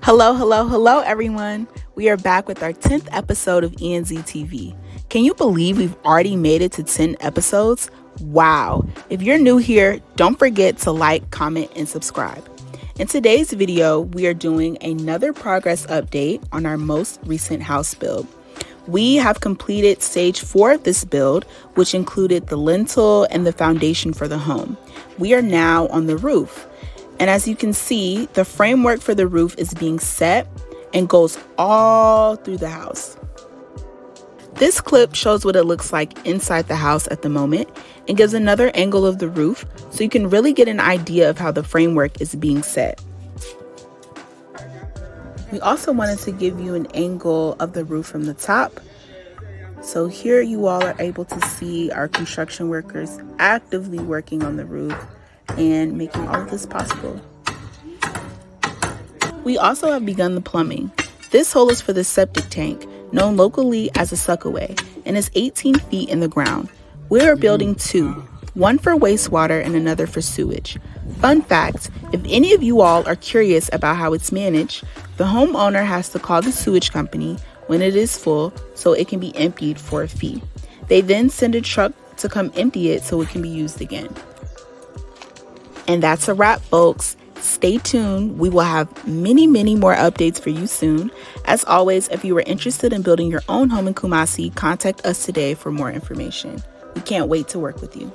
Hello, everyone. We are back with our 10th episode of ENZ TV. Can you believe we've already made it to 10 episodes? Wow. If you're new here, don't forget to like, comment, and subscribe. In today's video, we are doing another progress update on our most recent house build. We have completed stage 4 of this build, which included the lintel and the foundation for the home. We are now on the roof. And as you can see, the framework for the roof is being set and goes all through the house. This clip shows what it looks like inside the house at the moment and gives another angle of the roof so you can really get an idea of how the framework is being set. We also wanted to give you an angle of the roof from the top. So here you all are able to see our construction workers actively working on the roof and making all of this possible. We also have begun the plumbing. This hole is for the septic tank, known locally as a suckaway, and is 18 feet in the ground. We are building 2, one for wastewater and another for sewage. Fun fact, if any of you all are curious about how it's managed, the homeowner has to call the sewage company when it is full so it can be emptied for a fee. They then send a truck to come empty it so it can be used again. And that's a wrap, folks. Stay tuned. We will have many more updates for you soon. As always, if you are interested in building your own home in Kumasi, contact us today for more information. We can't wait to work with you.